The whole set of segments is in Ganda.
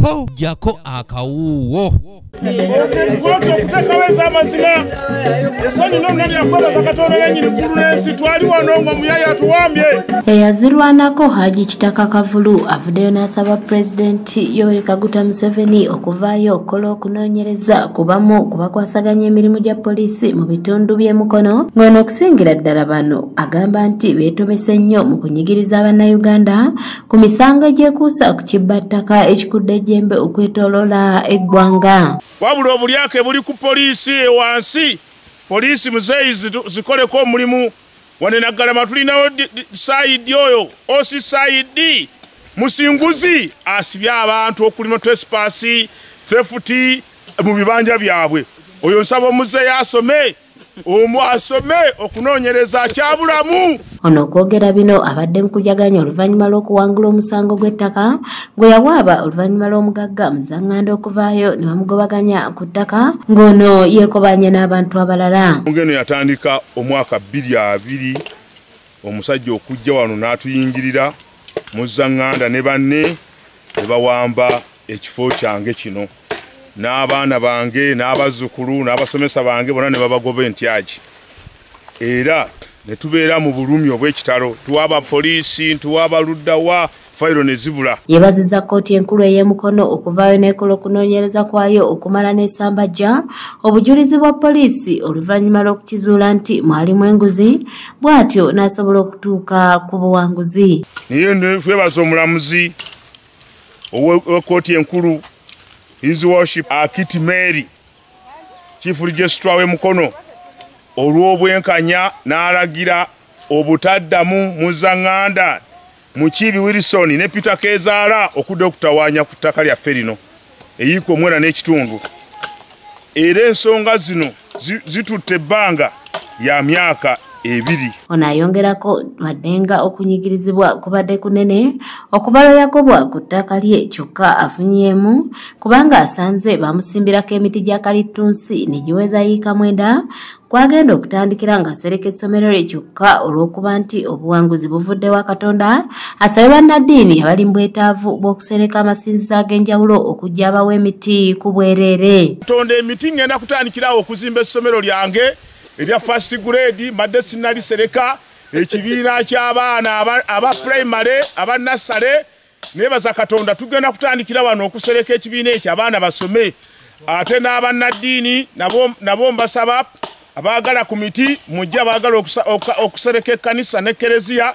po jako akawuwo. Eyazirwanako Haji Kitaka Kavulu avuddeyo n'asaba pulezidenti Yoweri Kaguta Museveni okuvaayo okukola okunoonyereza kubamu kubakwasaganya emirimu gya poliisi mu bitundu by'e Mukono, ng'ono okusingira ddala bano agamba nti beetomese nnyo mu kunyigiriza Bannayuganda ku misango egyekuusa ku kibbattaka ekikudde ejjembe okwetooloola eggwanga. Wabula obulyake buli ku poliisi wansi, poliisi muzeeyi zikoleko omulimu. Wane nagalama tulinawo sayidi oyo osi sayidi musinguzi asibye abantu okulima trespass theft mu bibanja byabwe. Oyo nsaba muzeeyi asome okunoonyereza kyabulamu. Ono okwogera bino abadde mu kujaganya oluvannyuma lw'okuwangula omusango gw'ettaka gwe yawaaba oluvannyuma lw'omugagga Muzanganda okuvaayo ne bamugobaganya ku ttaka ng'ono yeekobanye n'abantu abalala. Ngeno yatandika omwaka 2020 omusajja okujja wano n'atuyingirira Muzanganda ne banne ne bawamba ekifo kyange kino. N'abaana bange n'abazzukulu n'abasomesa bange bonna ne babagoba entyaji. Era ne tubeera mu bulumi obw'ekitalo, tuwaba poliisi, tuwaba luddawa, fayiro ne zibula. Yeebazizza kkooti enkulu ey'e Mukono okuvaayo n'ekola okunoonyereza kwayo okumala n'esambajja obujulizi bwa poliisi oluvannyuma lw'okukizuula nti mwalimu enguzi, bw'atyo n'asobola okutuuka ku buwanguzi. Naye twebaza omulamuzi ow'ekkooti enkulu His Worship Akiti Mary, Chief Registrar w'e Mukono, olw'obwenkanya n'alagira obutaddamu Muzanganda Mukibi Wilson ne Peter Kezaala okudda okutawaanya ku ttaka lyaffe lino eyiika omwera n'ekitundu. Era ensonga zino zitutte ebbanga ya myaka 2. Ono ayongerako waddenga okunyigirizibwa kubadde kunene okuva lwe yagobwa ku ttaka lye kyokka afunyeemu kubanga asanze bamusimbirako emiti gya kalittunsi ne giweza yiika 9 kwagenda okutandikira ng'asereka essomero lye kyokka olw'okuba nti obuwanguzi buvuddewa Katonda. Asabye bannaddiini abali mu bwetaavu bw'okusereka amasinzizo ag'enjawulo okujja abawa emiti ku bwereere. Katonda emiti ngenda kutandikirawo okuzimba essomero lyange erya first grade madde sinali sereka ekibiina ky'abaana aba primary aba nursery. Nebaza Katonda tugenda kutandikira wano okusereka ekibiina ekyo abaana basome. Ate n'abannaddiini nabo mbasaba abaagala ku miti mujja abaagala okusereka ekkanisa n'ekereziya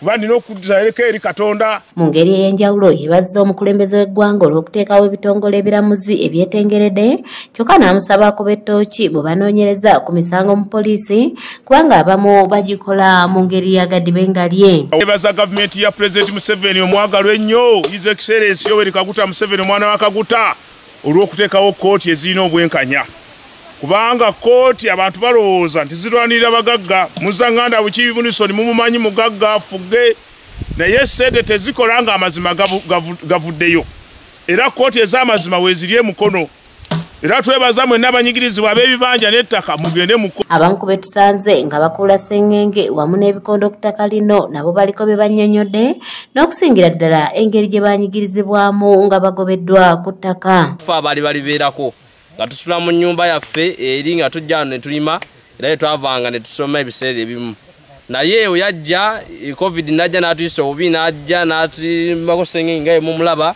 bandina okuzaaleka eri Katonda. Mu ngeri ey'enjawulo yeebazza omukulembeze w'eggwanga olw'okuteekawo ebitongole ebiramuzi ebyetengeredde kyokka n'amusaba akuba ettooki bwe banoonyereza ku misango mu poliisi kubanga abamu bagikola mu ngeri ya gadibengalye. Yeebaza gavumenti ya Pulezidenti Museveni omwagalwa ennyo His Excellency Yoweri Kaguta Museveni omwana wa Kaguta olw'okuteekawo kkooti ezirina obwenkanya. Kubanga kkooti abantu balowooza nti zirwanirira bagagga. Muzanganda Mukibi Wilson mumumanyi mugagga afuge naye ssente tezikola nga amazima gavuddeyo. Era kkooti ez'amazima weeziri e Mukono. Era twebaza mwenna abanyigirizibwa ab'ebibanja n'ettaka mugende Mukono. Abamu ku be tusanze nga bakuula sseŋŋenge wamu n'ebikondo ku ttaka lino nabo baliko bye bannyonnyodde n'okusingira ddala engeri gye banyigirizibwamu nga bagobeddwa ku ttaka. Ffe balibeerako nga tusula mu nnyumba yaffe eri nga tujja ne tulima era twavanga ne tusoma ebiseera ebimu. Naye oyajja COVID najja n'atuyisa obubi n'ajja n'atulimbako sseŋŋenge nga mumulaba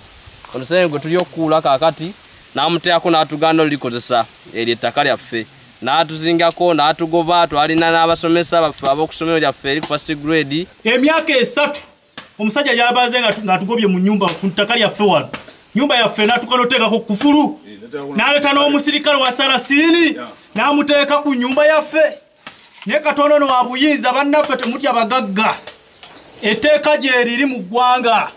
olusenge gwe tuli okukuula kaakati n'amuteekako n'atuganda olikozesa eryo ettaka lyaffe n'atuzingako n'atugoba twalina n'abasomesa baffe ab'okusomero lyaffe eri first grade. Emyaka 3 omusajja yabaze ng'atugobye mu nyumba ku ttaka lyaffe wano. Nyumba yaffe n'atukanotteekako kufulu n'aleta n'omusirikale wa Sarasini n'amuteeka ku nyumba yaffe. Ne Katonda ono wa buyinza bannaffe temutya bagagga. Etteeka gye liri mu ggwanga.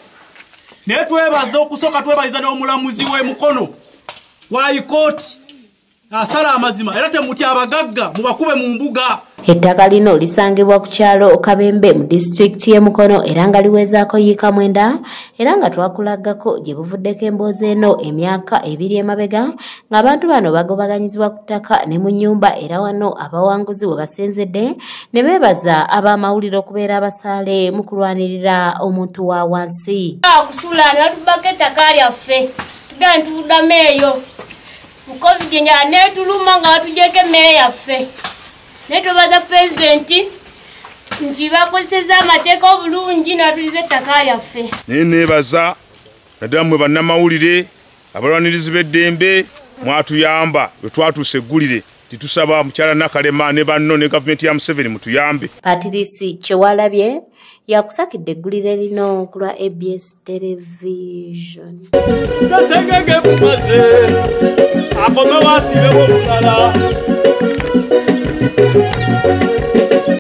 Ne twebaza okusooka twebaliza n'omulamuzi w'e Mukono wa ikooti asala amazima era temutya abagagga mubakube mu mbuga. Ettaka lino lisangibwa ku kyalo Kabembe mu disitulikiti y'e Mukono era nga liwezaako yiika 9 era nga twakulagako gye buvuddeko emboozi eno emyaka 2 emabega ng'abantu bano bagobaganyizibwa ku ttaka ne mu nnyumba era wano abawanguzi we basenzedde ne beebaza ab'amawulire okubeera abasaale mu kulwanirira omuntu wa wansi. Kusula ne batubaka ettaka lyaffe pulezidenti uddameeyo covid njala netuluma nga batujeko emmere yaffe naye twebaza pulezidenti nti bakozeseza amateeka obulungi natuliza ettaka lyaffe. naye neebaza naddala mmwe bannamawulire abalwanirizi b'eddembe mwatuyamba bwe twatuusa eggulire titusaba mukyala Nakalema ne banno ne gavumenti ya Museveni mutuyambe. Patrice Kyewalabye yakusakidde eggulire lino ku lwa ABS television. Sasengenge bumaze akome wasibewo bulala